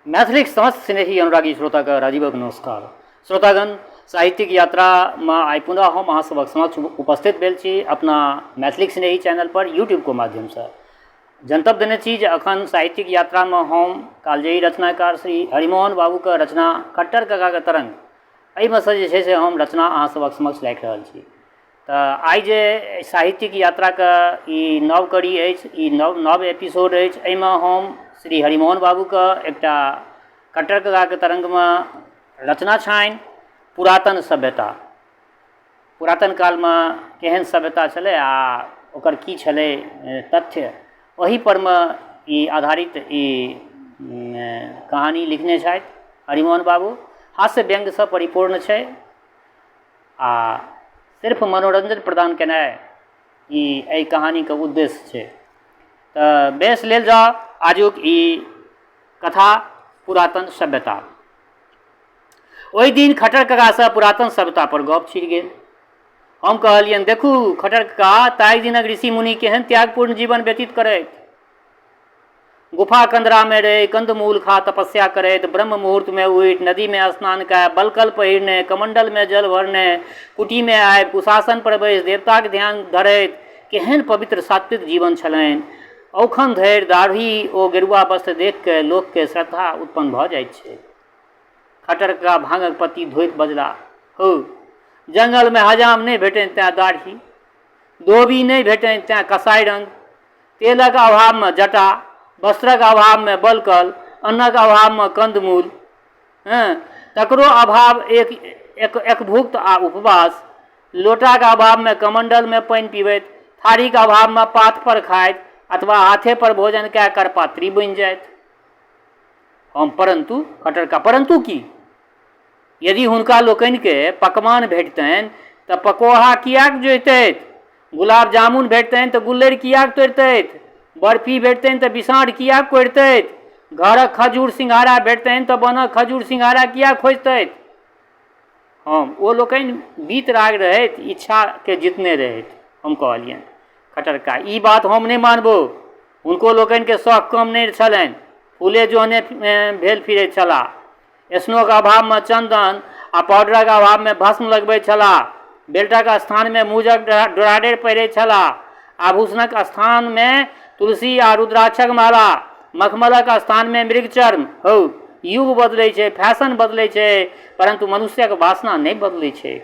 मैथिलीक समस्त स्नेही अनुरागी श्रोताके राजीवक नमस्कार। श्रोतागण, साहित्यिक यात्रा में आई पुनः हम अहाँ सबक समक्ष उपस्थित भेल छी अपना मैथिलीक स्नेही चैनल पर यूट्यूब के माध्यम से। जनतब देने छी जे अखन साहित्यिक यात्रा में हम कालजयी रचनाकार श्री हरिमोहन बाबू के रचना खट्टर कका के तरंग एहिमे से जे छै से हम रचना अहाँ सबक समक्ष राखि रहल छी। तो आई जे साहित्यिक यात्रा के ई नव कड़ी अछि, ई नव एपिसोड अछि। एहिमे हम श्री हरिमोहन बाबू के एकटा खट्टर कका के तरंग में रचना छनि पुरातन सभ्यता। पुरातन काल में केहन सभ्यता छलै आ ओकर की छलै तथ्य, ओही पर में ई आधारित ई कहानी लिखने छथि हरिमोहन बाबू। हास्य व्यंग से परिपूर्ण छै आ सिर्फ मनोरंजन प्रदान केनाइ ई एहि कहानी के उद्देश्य छै। तो बेस लेल जाओ आजुक ई कथा पुरातन सभ्यता। ओहि दिन खट्टर कका से पुरातन सभ्यता पर गप छिड़ गेल। हम कहलियनि, देखू खट्टर कका, ताइ दिनक ऋषि मुनि केहन त्यागपूर्ण जीवन व्यतीत करैत, गुफा कंदरा में रहि कंदमूल खा तपस्या करैत, ब्रह्म मुहूर्त में उठि नदी में स्नान कए, बलकल पहिरने, कमंडल में जल भरने, कुटी में आबि कुशासन पर बैस देवताक ध्यान धरैत केहन पवित्र सात्विक जीवन छलनि। औखन धरि दाढ़ी ओ गेरुआ वस्त्र देख के लोक के श्रद्धा उत्पन्न भऽ जाइत छै। खट्टर कका भांगक पत्ती धोइत बजला, हो जंगल में हजाम नहीं भेटनि तें दाढ़ी, धोबी नहीं भेटनि तें कसाई रंग, तेलक अभाव में जटा, वस्त्रक अभाव में बलकल, अन्नक अभाव में कंदमूल, तकरो अभाव एक भुक्त आ उपवास, लोटाक अभाव में कमंडल में पानि पीबैत, थारीक अभाव में पात पर खाइत अथवा हाथे पर भोजन कए कर पात्री बनि जाइत। हम परंतु खट्टर का परंतु की, यदि हुनका लोकनि के पकवान भेटतनि तऽ पकोहा कियाक जोतैत, गुलाब जामुन भेटतनि तऽ गुल्लरि कियाक तोड़तैत, बर्फी भेटतनि तऽ बिसाँठ कियाक कोड़तैत, घरक खजूर सिंघारा भेटतनि तऽ बनक खजूर सिंघारा कियाक खोजतैत। हम ओ लोकनि बीत राग रहैत, इच्छा के जितने रहैत। हम कहलियनि, खट्टर का ई बात हम नहीं मानबो। हुनको लोकनि के शौक कम नहीं छलनि, फूले जोहने भेल फिरैत छलाह, स्नोक अभाव में चंदन आ पाउडरक अभाव में भस्म लगबैत छलाह, बेल्टक स्थान में मूजक डोराडेर पहिरैत छलाह, आभूषणक स्थान में तुलसी आ रुद्राक्षक माला, मखमलक स्थान में मृगचर्म। हो युग बदलै छै, फैशन बदलै छै, परंतु मनुष्यक वासना नहीं बदलै छै।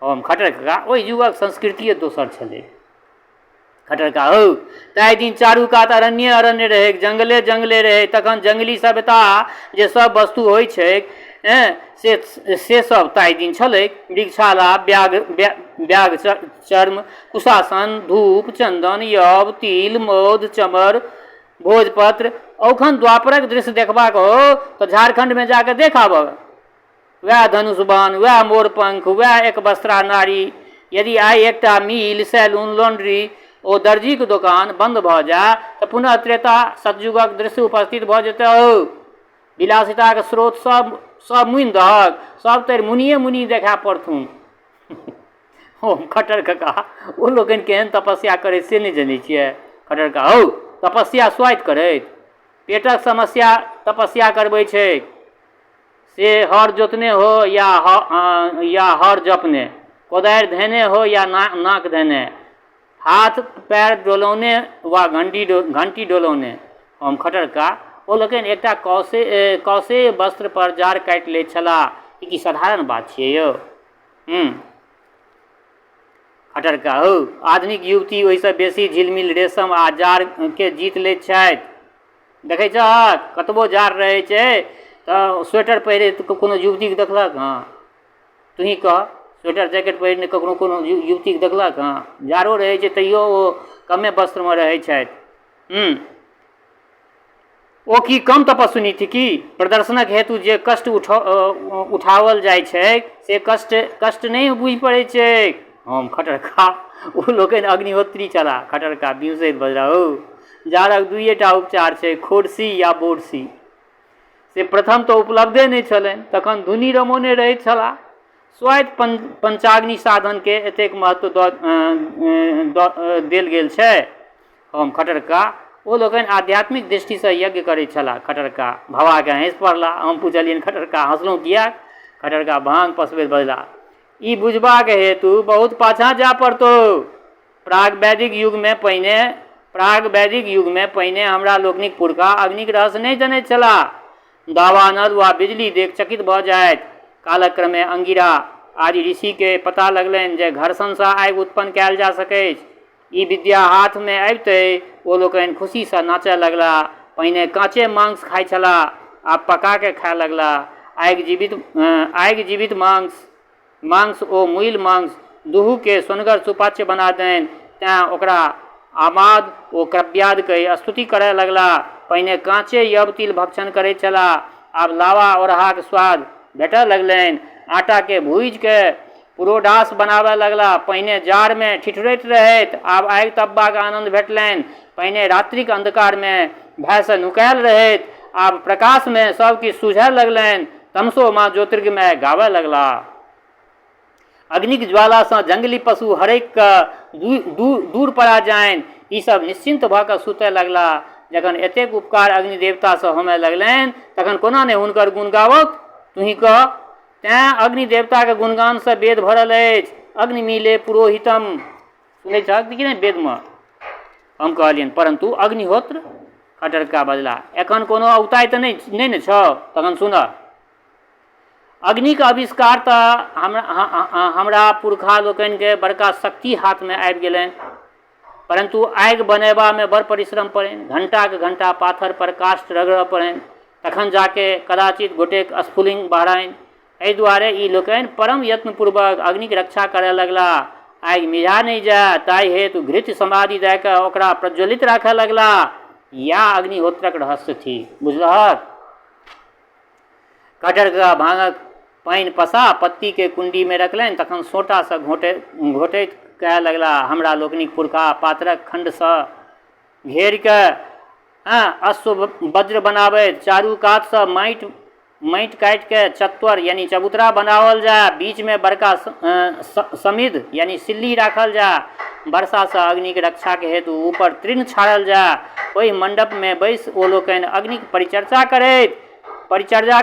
हम खट्टर कका, ओहि युगक संस्कृतिये दोसर छलै। खट्टर का, हो ताहि दिन चारू कात अरण्ये अरण्य रहे, जंगले जंगले रहे, तखन जंगली सभ्यता जे सब वस्तु होइ छै से सब ताहि दिन छलै। वृक्षाला, ब्याग चर्म, कुशासन, धूप, चंदन, यव, तिल, मौध, चमर, भोजपत्र। औखन द्वापरक दृश्य देखबाक हो तो झारखंड में जाकर देखाबह, वह धनुष बाण, वह मोरपंख, वह एक वस्त्रा नारी। यदि आई एकटा मिल, सैलून, लॉन्ड्री ओ दर्जी के दुकान बंद भऽ जाए तो पुनः त्रेता सतयुगक दृश्य उपस्थित भऽ जेतै। हो विलासिता के स्रोत सब मुनि दहक, सब तर मुनिये मुनि देखा पड़थुन। हो खट्टर कका, ओ लोकनि केहन तपस्या करैत से नहीं जनै छियै। खट्टर का, हो तपस्या स्वाइत करैत, पेटक समस्या तपस्या करबै छै, से हर जोतने हो या हर जपने, कोदारि धैने हो या नाक धैने, हाथ पैर डोलौने वा घंटी डोलौने। हम खट्टर का, ओ लोकनि एकटा कौसे वस्त्र पर जार काटि लैत छलाह, ई की साधारण बात छियै यौ। खट्टर का, हो आधुनिक युवती ओहिसँ बेसी झिलमिल रेशम आ जार के जीत लैत छथि। देखै छहक, कतबो जार रहै छै तऽ स्वेटर पहिरे कोनो युवतीके देखलक हँ? तुही कह, स्वेटर जैकेट पहिरने कखनो कोनो युवतीके देखलक हँ? जाड़ो रहै छै तैयो ओ कमे वस्त्रमे रहै छथि। ओ की कम तपस्विनी थी की? प्रदर्शनक हेतु जे कष्ट उठावल जाइ छै से कष्ट नहीं बुझि पड़ै छै। हम खट्टर का, ओ लोकनि अग्निहोत्री छलाह। खट्टर का बिउसैत बजला, हो जाड़क दुइएटा उपचार छै, खोरसी या बोरसी। से प्रथम तो उपलब्धे नहीं छलनि, तखन धुनी रमौने रहैत छलाह। स्वायत्त पंचाग्नि साधन के एतेक महत्व देल गेल छै। हम खट्टर का, ओ लोकनि आध्यात्मिक दृष्टिसँ यज्ञ करैत छलाह। खटरका भवाके हँसि पड़ला। हम पुछलियनि खटरका हँसलहुँ किया? खटरका भाँग पसबैत बजला, ई बुझबाक हेतु बहुत पाछाँ जा पड़तौ। प्राग वैदिक युगमे पहिने हमरा लोकनिक पुरखा अग्निक रहस्य नहि जनैत छलाह। दावानल वा बिजली देख चकित भऽ जाइत। कालक्रमे अंगिरा आदि ऋषिके पता लगलनि जे घर्षणसँ आगि उत्पन्न कयल जा सकैछ। ई विद्या हाथमे अबिते ओ लोकनि खुशीसँ नाचय लगला। पहिने काँचे मांस खाइ छलाह, आब पकाके खाय लगला। आगि जीवित मांस ओ मूल मांस दुहूके सोनगर सुपाच्य बना देन। तेँ ओकरा आमाद ओ क्रव्याद कहि स्तुति करय लगला। पहिने काँचे यव तिल भक्षण करैत छलाह, आब लावा ओरहाक स्वाद भेटय लगलनि। आटाके भूजिके पुरोडास बनाबय लगला। पहिने जाड़मे ठिठुरैत रहैत, आब आगि तपबाक आनन्द भेटलनि। पहिने रात्रिक अंधकारमे भयसँ नुकायल रहैत, आब प्रकाशमे सब किछु सूझय लगलनि। तमसो माँ ज्योतिर्गमय गाबय लगला। अग्निक ज्वालासँ जंगली पशु हरैक कऽ दूर पड़ा जानि। ई सब निश्चिंत भऽ कऽ सुतय लगला। जखन एतेक उपकार अग्नि देवतासँ होमय लगलनि तखन कोना नहि हुनकर गुण गावत? तुही कह। तेँ अग्नि देवताके गुणगानसँ वेद भरल अछि। अग्नि मिले पुरोहितम, सुनै छहक कि नहि वेदमे? हम कहलियनि परंतु अग्निहोत्र। खटरका बजला, एखन कोनो औताइ तऽ नहि ने छौ? तखन सुनऽ। अग्निक आविष्कार तऽ हमरा पुरखा लोकनिके बड़का शक्ति हाथमे आबि गेलनि, परंतु आगि बनेबामे बड़ परिश्रम पड़नि। घंटाके घंटा पाथर पर काष्ठ रगड़ऽ पड़नि, तखन जाके कदाचित गोटेक स्फुलिंग बहराइन। एहि दुआरे ई लोकनि परम यत्नपूर्वक अग्निक रक्षा करय लगला। आगि मिझा नहि जाय ताहि हेतु घृत समाधि दए कऽ ओकरा प्रज्वलित राखय लगला। या अग्निहोत्रक रहस्य थी, बुझलहक? खटरका भांगक पानि पसा पत्तीके कुंडीमे रखलनि, तखन सोंटासँ घोटैत कहय लगला, हमरा लोकनिक पुरखा पातरक खण्डसँ घेरि कऽ अश्व वज्र बनाबैत, चारू कातसँ माटि काटिके चत्वर यानी चबूतरा बनाओल जाय, बीचमे बड़का समिध यानी सिल्ली राखल जाय, वर्षासँ अग्निक रक्षाके हेतु ऊपर तृण छाड़ल जाय। ओहि मंडपमे बैस ओ लोकनि अग्निक परिचर्या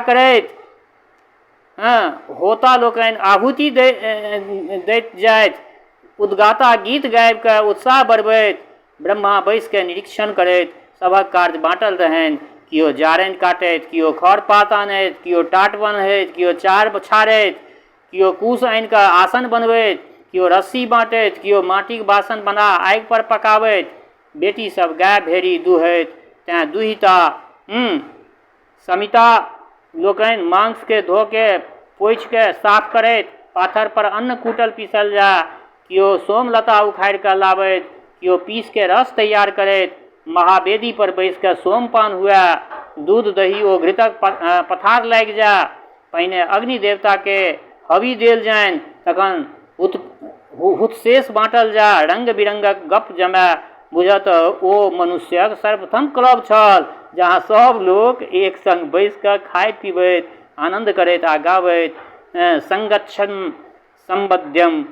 करैत होता लोकनि आहुति दैत जाइत, उद्गाता गीत गाबि कऽ उत्साह बढ़बैत, ब्रह्मा बैस के निरीक्षण करैत। सभक कार्य बाँटल रहनि। किओ जारनि काटैत, किओ खर पात आनैत, किओ टाट बन्हैत, किओ चार छाड़ैत, किओ कूश आनि कऽ आसन बनबैत, किओ रस्सी बाँटैत, किओ माटिक बासन बना आगि पर पकाबैत। बेटी सब गाय भेड़ी दुहैत, तेँ दुहिता समिता लोकनि मांसके धोके पोछिके साफ करैत। पाथर पर अन्न कूटल पीसल जाय। किओ सोमलता उखाड़ि कऽ लाबैत, किओ पीस के रस तैयार करैत। महावेदी पर बैस कऽ सोमपान हुए, दूध दही ओ घृतक पथार लागि जाय। पहिने अग्नि देवताके हवि देल जानि, तखन हुतशेष बाँटल जाय। रंग बिरंगक गप जमाय। बुझत ओ मनुष्यक सर्वप्रथम क्लब छल, जहाँ सब लोक एक संग बैस कऽ खाइत पीबैत आनंद करैत आ गाबैत। संगच्छन् संबध्यम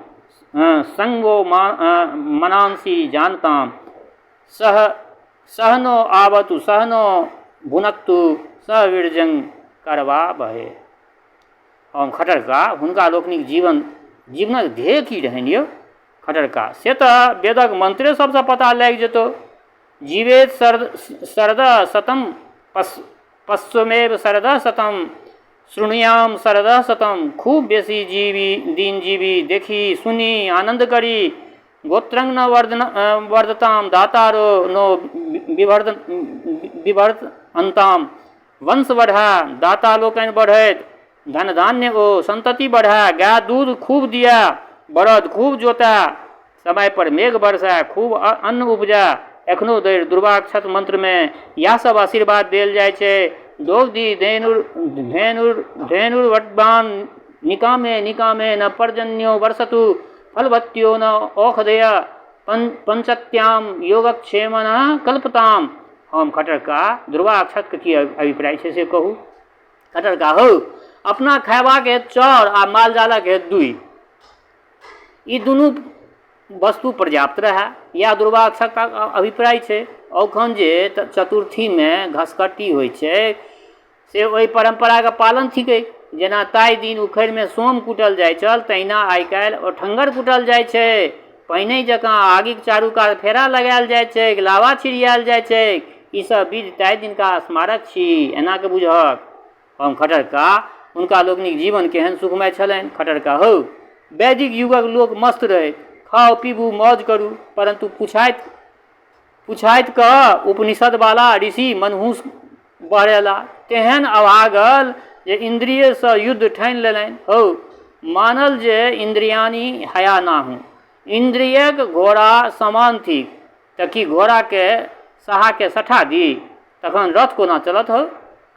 संगो मनांसि जानताम, सहनो आवतु सहनो भुनक्तु सह वीर्यं करवावहै। हम खटरका, हुनका लोकनिक जीवनक ध्येय की रहनि यौ? खटरका, से तऽ वेदक मंत्रे सबसँ पता लागि जेतौ। जीवेत शरदः शतम पश्चिमेव शरदः शतम शृणुयाम शरदः शतम। खूब बेसी दिन जीवी, देखी सुनी आनंद करी। गोत्रं न वर्धताम दातारो नो विवर्धन्ताम। वंश बढ़ा, दाता लोकनि बढ़ैत, धन धान्य ओ संतति बढ़ै। गाय दूध खूब दिया, बरद खूब जोता, समय पर मेघ बरसा, खूब अन्न उपजा। एखनो धरि दुर्वाक्षत मंत्रमे इएह सब आशीर्वाद देल जाइ छै। दोग्धी धेनुर्वड्वान निकामे निकामे न पर्जन्यो वर्षतु फलवत्यो न औषधय पंचत्याम योगक्षेमन कल्पताम। हम खटरका, दुर्वाक्षतके की अभिप्राय छै से कहू। खटरका, हौ अपना खयबाक हेतु चाउर आ मालजालक हेतु दूइ, ई दुनू वस्तु पर्याप्त रहै, या दुर्वाक्षक अभिप्राय छै। अखन जे चतुर्थीमे घसकट्टी होइ छै से ओहि परम्पराके पालन थिकै। जेना ताहि दिन उखड़िमे सोम कुटल जाइ छल, तहिना आइ काल्हि ओठङ्गर कुटल जाइ छै। पहिने जकाँ आगिक चारू कात फेरा लगायल जाइ छै, लावा छिड़ियाल जाइ छै। ईसब विधि ताहि दिनका स्मारक छी, एना के बुझहक। हम खटरका, हुनका लोकनिक जीवन केहन सुखमय छलनि। खटरका हौ, वैदिक युगक लोक मस्त रहै, खाउ पीबू मौज करू, परंतु पुछाइत कऽ उपनिषदवाला ऋषि मनहूस बढ़ेला। तेहन अभागल जे इंद्रियसँ युद्ध ठानि लेलनि। हौ, मानल जे इंद्रियानी हया नाहू, इंद्रियक घोड़ा समान थिक, तऽ कि घोड़ाके सहाके सठा दी, तखन रथ कोना चलत हो।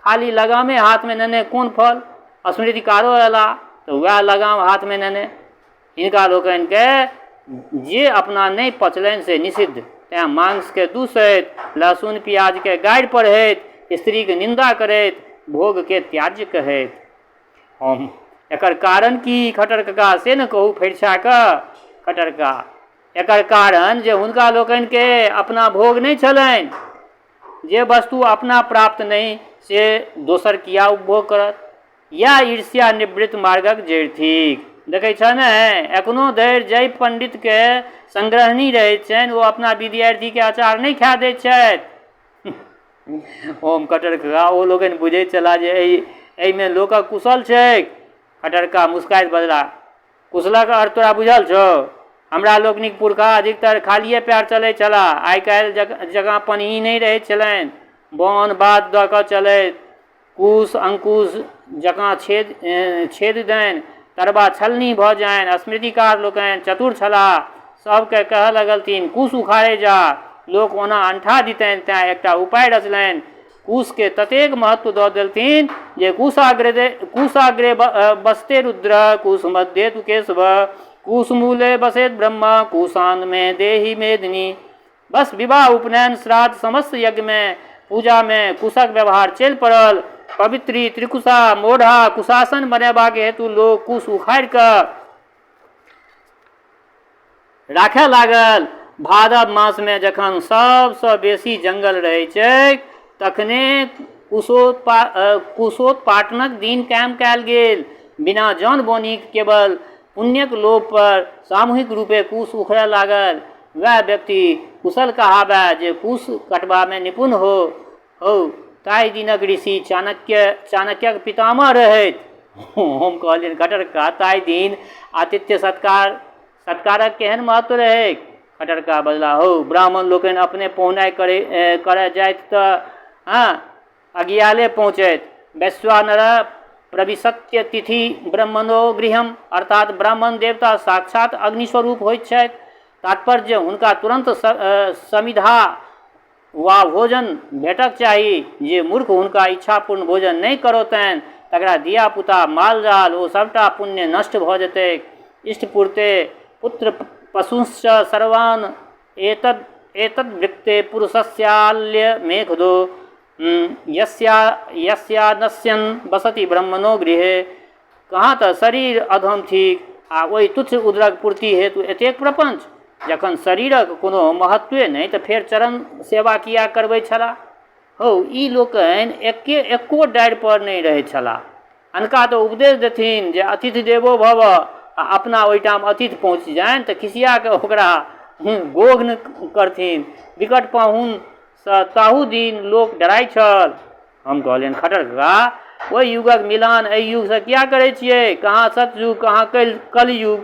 खाली लगामे हाथमे नेने कोन फल। स्मृतिकारो अयला तऽ वएह लगाम हाथमे नेने। हिनका लोकनिके जे अपना नहि पचलनि से निषिद्ध, तेँ मांसके दूषैत, लहसुन प्याजके गाड़ि पढ़ैत, स्त्रीके निंदा करैत, भोगके त्याज्य कहैत। हम एकर कारण की खटरका से न कहू फरिछा कऽ। खटरका, एकर कारण जे हुनका लोकनिके अपना भोग नहि छलनि। जे वस्तु अपना प्राप्त नहीं से दोसर किया उपभोग करत। या ईर्ष्या निवृत्त मार्गक जड़ि थिक। देखै छ ने, एखनो धरि जाहि पंडितके संग्रहणी रहै छनि ओ अपना विद्यार्थीके अचार नहि खाए दै छथि। ओम खटरका, ओ लोकनि बुझै छला जे एहिमे लोकक कुशल छै। खटरका मुस्काइत बजला, कुशलक अर्थ तोरा बुझल छौ? हमरा लोकनिक पुरखा अधिकतर खालिए पैर चलै छला। आइ काल्हि जगह पन्ही नहि रहै छलनि, बन बात दऽ कऽ चलैत, कुश अंकुश जकाँ छेद दैन, तरबा छलनी भऽ जानि। स्मृतिकार लोकनि चतुर छलाह, सबके कहऽ लगलथिन कुश उखाड़े जा। लोक ओना अंठा दितनि, तेँ एकटा उपाय रचलनि। कुशके ततेक महत्व दऽ देलथिन जे कुशाग्रे बसते रुद्र, कुश मध्ये तु केशव, कुश मूले बसेत ब्रह्म, कुशान में देहि मेदिनी। बस विवाह उपनयन श्राद्ध समस्त यज्ञ में पूजा में कुशक व्यवहार चलि पड़ल। पवित्री त्रिकुशा मोढ़ा कुशासन बनेबाक हेतु लोक कुश उखाड़ि कऽ राखै लागल। भादव मासमे जखन सबसँ बेसी जंगल रहै छै तखने कुशोत्पाटनक दिन कायम कयल गेल। बिना जन बोनिक केवल पुण्यक लोभ पर सामूहिक रूपे कुश उखड़य लागल। वह व्यक्ति कुशल कहाबै जे कुश कटबामे निपुण हो। ताहि दिनक ऋषि चाणक्यक पितामह रहैत। हम कहलियनि खटरका, ताहि दिन आतिथ्य सत्कारक केहन महत्व रहै? खटरका बजला, हौ, ब्राह्मण लोकनि अपने पहुनाइ करय जाइत तऽ अगियाले पहुँचैत। वैश्वानर प्रविशत्य तिथि ब्रह्मणो गृहम, अर्थात ब्राह्मण देवता साक्षात अग्निस्वरूप होइत छथि। तात्पर्य हुनका तुरंत समिधा वा भोजन भेटक चाही। जे मूर्ख हुनका इच्छापूर्ण भोजन नहि करौतनि तकरा धिया पुता माल जाल ओ सबटा पुण्य नष्ट भऽ जेतैक। इष्टपूर्ते पुत्र पशुश्च सर्वान् एतद्वृत्ते पुरुषस्याल्य मेघदो यस्यानस्यन् बसति ब्रह्मणो गृहे। कहाँ तऽ शरीर अधम थिक आ ओहि तुच्छ उदरक पूर्ति हेतु एतेक प्रपंच। जखन शरीरक कोनो महत्वे नहि तऽ फेर चरण सेवा किया करबै छला। हौ, ई लोकनि एको डारि पर नहि रहै छला। अनका तऽ उपदेश देथिन जे अतिथि देवो भव, आ अपना ओहिठाम अतिथि पहुँच जानि तऽ खिसिया कऽ ओकरा गोघ्न करथिन। विकट पाहुनसँ ताहू दिन लोक डराइ छल। हम कहलियनि खटरका, ओहि युगक मिलान एहि युगसँ किया करै छियै? कहाँ सतयुग, कहाँ कलयुग।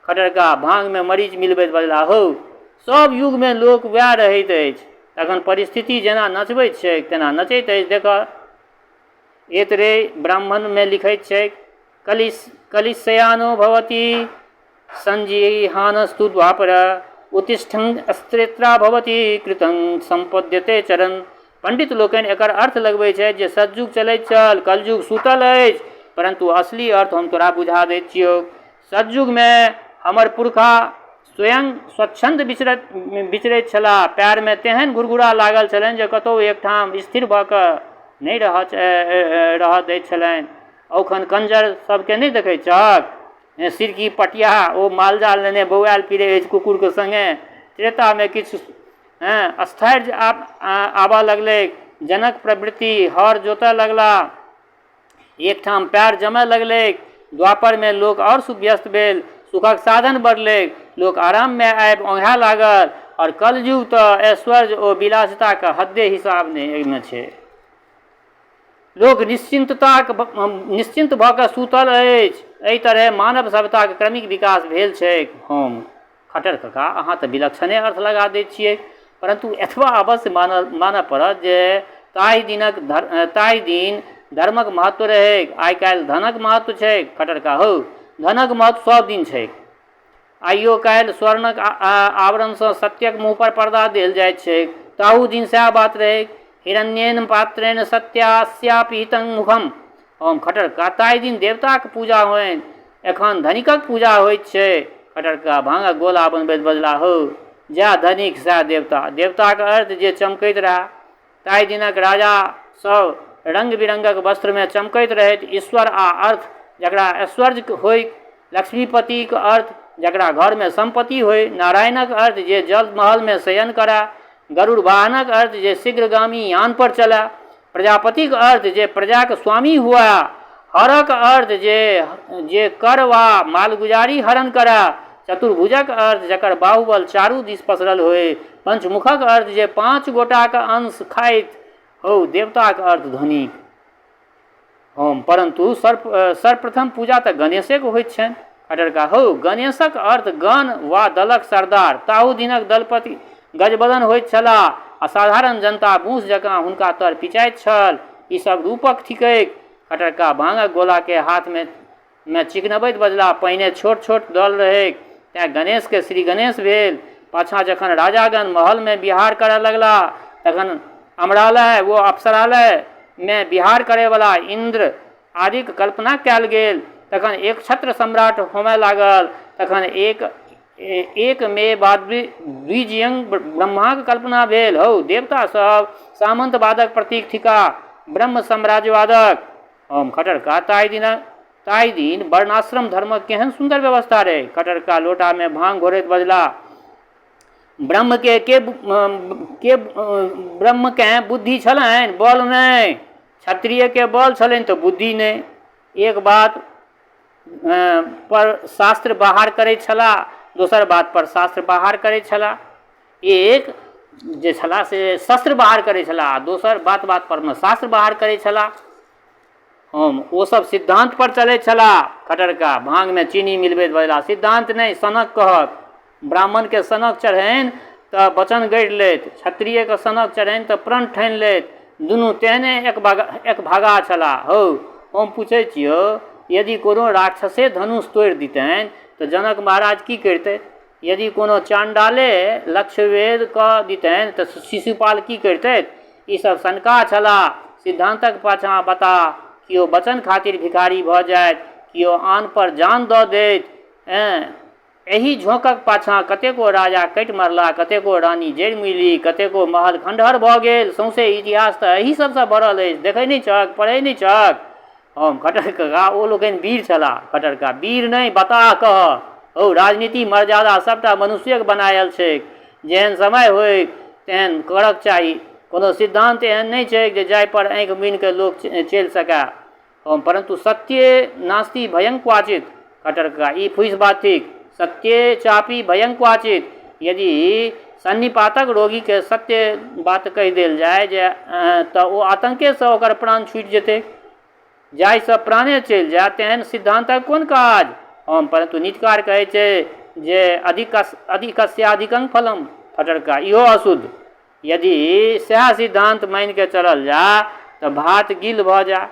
खटरका भांगमे मरीच मिलबैत बजला, हौ, सब युगमे लोक वएह रहैत अछि, तखन परिस्थिति जेना नचबैत छै तेना नचैत अछि। देखऽ, एतरे ब्राह्मणमे लिखैत छै, कलिशयानो भवति संजिहानस्तु द्वापर, उत्तिष्ठं स्त्रेत्रा भवति कृतं संपद्यते चरण। पंडित लोकनि एकर अर्थ लगबै छै जे सतयुग चलैत छल, कलयुग सुतल अछि, परंतु असली अर्थ हम तोरा बुझा दैत छियौ। सतयुगमे हमर पुरखा स्वयं स्वच्छंद विचरैत छलाह। पैरमे तेहन घुरघुरा लागल छलनि जे कतहु एकठाम स्थिर भऽ कऽ नहि रहऽ दैत छलनि। औखन कंजर सबके नहि देखै छहक? सिरकी पटिया ओ मालजाल लेने बौआल फिरे अछि कुकुरके संगे। त्रेतामे किछु स्थैर्य आबऽ लगलै, जनक प्रवृत्ति हर जोतऽ लगला, एक ठाम पैर जमय लगलै। द्वापर में लोक और सुव्यस्त भेल, सुखक साधन बढ़लै, लोक आराम में आबि ओंघा लागल। और कलयुग तऽ ऐश्वर्य ओ विलासिता का हद्दे हिसाब नहि एहिमे छै। लोक निश्चिंत भऽ कऽ सुतल अछि। एहि तरह मानव सभ्यताके क्रमिक विकास भेल छै। हम खट्टर कका अहाँ तऽ विलक्षणे अर्थ लगा दै छियै, परंतु एतबा अवश्य मानऽ पड़त जे ताहि दिन धर्मक महत्व रहै। आइ काल्हि धनक महत्व छै। खट्टर कका हौ, धनक महत्व सब दिन छै। आइयो काल्हि स्वर्णक आवरणसँ सत्यक मुँह पर पर्दा देल जाइत छै। ताहू दिन सएह बात रहै। हिरण्येन पात्रेण सत्यास्यापिहितं मुखम। हम खट्टर कका ताहि दिन देवताक पूजा होनि, एखन धनिकक पूजा होइत छै। खट्टर कका भांगक गोला बनबैत बजला, हौ जएह धनिक सएह देवता। देवताक अर्थ जे चमकैत रहए। ताहि दिनक राजा सब रंग बिरंगक वस्त्र में चमकैत रहैत। ईश्वर आ अर्थ जकरा ऐश्वर्य होय, लक्ष्मीपतिक अर्थ जकरा घर में संपत्ति होय, नारायणक अर्थ जे जल महल में शयन करए, गरुड़ वाहनक अर्थ जे शीघ्रगामी यान पर चलए, प्रजापतिक अर्थ जे प्रजाक स्वामी हुआ, हरक अर्थ जे कर वा मालगुजारी हरण करए, चतुर्भुजक अर्थ जकर बाहुबल चारू दिस पसरल होय, पंचमुखक अर्थ जे 5 गोटाक अंश खाइत हो, देवताक अर्थ धनिक। हम परंतु सर्वप्रथम पूजा तऽ गणेशेके होइत छनि। खट्टर कका हौ, गणेशक अर्थ गण वा दलक सरदार। ताहू दिनक दलपति गजबदन होइत छलाह आ साधारण जनता बूँस जकाँ हुनका तर पिचाइत छल। ई सब रूपक थिकैक। खट्टर कका भांगक गोला के हाथ में चिकनबैत बजला, पहिने छोट छोट दल रहै, तेँ गणेशके श्री गणेश भेल। पाछाँ जखन राजागण महल में विहार करय लगला, तखन अमरालय वो अप्सरालय में विहार करयवला इंद्र आदिक कल्पना कयल गेल। तखन एक छत्र सम्राट होमय लागल। तखन एक मे बाद द्विजयंग ब्रह्माक कल्पना भेल। हौ देवता सब सामंतवादक प्रतीक थिका, ब्रह्म साम्राज्यवादक। हम खट्टर कका ताहि दिन वर्णाश्रम धर्मक केहन सुंदर व्यवस्था रहे। खट्टर कका लोटा में भांग घोरैत बजला, ब्रह्म के बुद्धि छलनि, बल नहि। क्षत्रिय के बल छलनि तऽ बुद्धि नहि। एक बात पर शास्त्र बाहर करै छलाह, दोसर बात पर शास्त्र बाहर करै छलाह। एक जे छलाह से शस्त्र बाहर करै छलाह, दोसर बात पर में शास्त्र बाहर करै छलाह। हम ओ सब सिद्धांत पर चलै छलाह। खट्टर कका भांग में चीनी मिलबैत बजला, सिद्धांत नहीं सनक कहत। ब्राह्मण के सनक चढ़ैन तऽ वचन गढ़ि लेत, क्षत्रिय के सनक चढ़ैन तऽ प्रण ठानि लेत। दुनू तेहने एक भागा छलाह। हौ हम पूछै छियौ, यदि कोनो राक्षसे धनुष तोड़ि दितनि तऽ जनक महाराज की करितै? यदि कोनो चांडाले लक्ष्यभेद कऽ दितनि तऽ शिशुपाल की करितै? ई सब शंका छलाह। सिद्धांतक पाछाँ बता किओ वचन खातिर भिखारी भऽ जाइत, किओ आन पर जान दऽ दैत। एही झोंकक पाछाँ कतेको राजा कटि मरला, कतेको रानी जरि मुइली, कतेको महल खंडहर भऽ गेल। सौंसे इतिहास तऽ एही सबसँ भरल अछि, देखै नहि छक, पढ़ै नहि छक। हम खट्टर कका ओ लोकनि वीर छलाह। खट्टर कका वीर नहि, बता कह। हौ राजनीति मर्यादा सबटा मनुष्यक बनायल छै, जेहन समय होय तेहन करक चाही। कोनो सिद्धांत एहन नहि छै जे जाहि पर आँखि मुनि कऽ लोक चलि सकए। हम परंतु सत्ये नास्ति भयं क्वाचित। खट्टर कका ई फुसि बात थिक, सत्ये चापि भयं क्वाचित। यदि सन्निपातक रोगी के सत्य बात कहि देल जाय जे तऽ ओ आतंके से ओकर प्राण छूटि जेतै। जाहिसँ प्राणे चलि जाय तेहन सिद्धांतक कोन काज? हम परंतु नीतिकार कहै छै जे अधिकस्याधिकं फलम। खट्टर कका इहो अशुद्ध। यदि सएह सिद्धांत मानि के चलल जाय तऽ भात गिल भऽ जाय।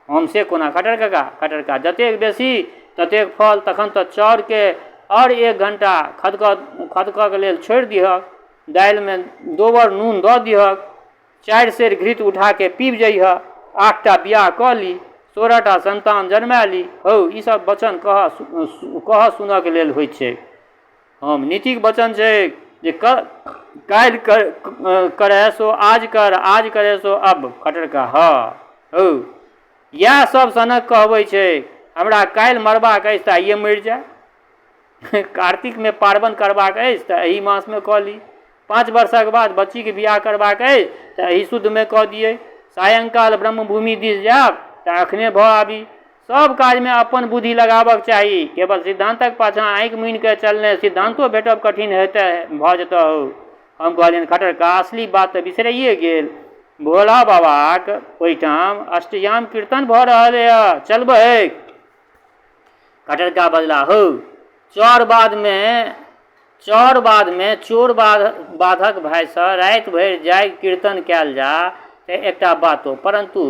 हम से कोना खट्टर कका? खट्टर कका जतेक बेसी ततेक फल। तखन तऽ चाउर के और 1 घंटा खदकऽ लेल छोड़ि दिहक, दालि में दोबर नून दऽ दिहक, 4 सेर घृत उठा के पीब जइहऽ, 8टा बियाह कऽ ली, 16टा संतान जन्मा ली। हौ ई सब वचन कह सुनऽ के लेल होइत छै। हम नीतिक वचन छै जे काल्हि करे सो आज कर, आज करे सो अब। खट्टर कका हौ इएह सब सनक कहबै छै। हमरा काल्हि मरबाक अछि तऽ आइए मरि जाए, कार्तिक में पार्वन करबाक अछि तऽ एहि मास में कऽ ली, 5 वर्षक बाद बच्ची के बियाह करबाक अछि तऽ एहि शुद्ध में कऽ दिए, सायंकाल ब्रह्मभूमि दिस जायब तऽ अखने भऽ आबी। सब काज में अपन बुद्धि लगाबक चाही, केवल सिद्धांतक पाछा आँखि मुनि के चलने सिद्धांतो भेटब कठिन हेतै भऽ जेतौ। हम कहलियनि खटरका असली बात तऽ बिसरिए गेल, भोला बाबाक ओहिठाम अष्टयाम कीर्तन भऽ रहल यऽ, चलबै? खटरका बजला, हो चौर बाद में चोर बाधक भाइसँ राति भरि जागि कीर्तन कयल जा तऽ एकटा बातो, परंतु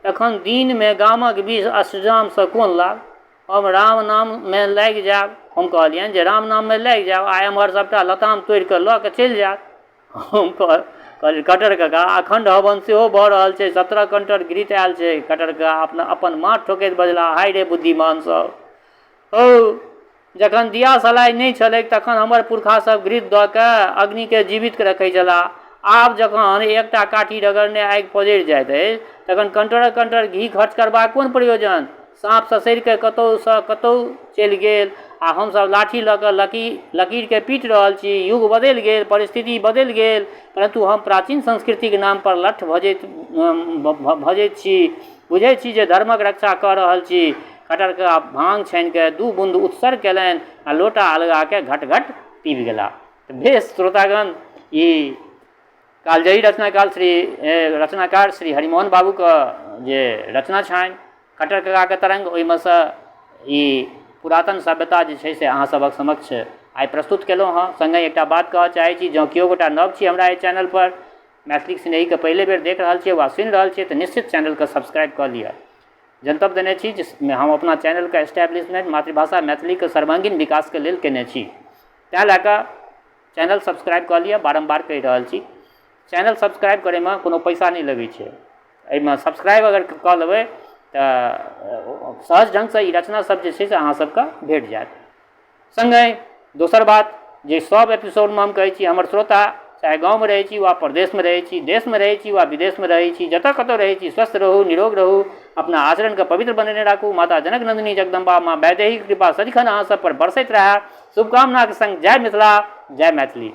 एखन दिन में गामक बीच अष्टयाम से कोन लाभ? हम राम नाम में लागि जायब। हम कहलियनि जे राम नाम में लागि जायब आ एम्हर सबटा लताम तोड़ि कऽ लऽ के चलि जायत। हम कहलियै कटर काका अखंड हवन सेहो भऽ रहल छै, 17 कंटर घृत आयल छै। कटर काका अपन माथ ठोकैत बजला, हाय रे बुद्धिमान सब, ओ जखन दिया सलाइ नहीं छलैक तखन हमर पुरखा सब घृत दऽ कऽ अग्नि के जीवित रखै छलाह। आब जखन एकटा काठी रगड़ने आगि पजरि जाइत अछि तखन कंटर घी खर्च करबाक कोन प्रयोजन? साँप ससरि के कतौसँ कतौ चलि गेल आ हमसब लाठी लऽ कऽ लकीर के पीट रहल छी। युग बदलि गेल, परिस्थिति बदलि गेल, परंतु हम प्राचीन संस्कृति के नाम पर लठ भजैत छी, बुझै छी जे धर्मक रक्षा कऽ रहल छी। खटरका भांग छानि के 2 बूंद उत्सर्ग केलनि आ लोटा अलगा के घट घट पीबि गेला। बेश श्रोतागण, ई कालजयी रचनाकार श्री हरिमोहन बाबू के जे रचना छनि खटर काका के तरंग, ओहिमे से ई पुरातन सभ्यता जे छै से अहाँ सबक समक्ष आइ प्रस्तुत केलहुँ हँ। संगे एकटा बात कहऽ चाहै छी, जँ केओ गोटा नव छी हमरा एहि चैनल पर, मैथिली स्नेही के पहले बेर देख रहल छियै वा सुनि रहल छियै तऽ निश्चित चैनल के सब्सक्राइब कऽ लिअ। जनतब देने छी जिसमें हम अपना चैनल के एस्टैब्लिशमेंट मातृभाषा मैथिली के सर्वांगीण विकास के लेल केने छी, तैं लए कऽ चैनल सब्सक्राइब कऽ लिअ। बारम्बार कहि रहल छी, चैनल सब्सक्राइब करैमे कोनो पैसा नहीं लगै छै। एहिमे सब्सक्राइब अगर कऽ लेबै तऽ सहज ढंगसँ ई रचना सब जे छै से अहाँ सबके भेट जायत। संगे दोसर बात जे सब एपिसोडमे हम कहै छी, हमर श्रोता चाहे गाँवमे रहै छी वा प्रदेशमे रहै छी, देशमे रहै छी वा विदेशमे रहै छी, जतऽ कतौ रहै छी, स्वस्थ रहू, निरोग रहू, अपना आचरणके पवित्र बनेने राखू। माता जनक नंदिनी जगदम्बा माँ वैदेही कृपा सदिखन अहाँ सब पर बरसैत रहै। शुभकामनाके संग जय मिथिला, जय मैथिली।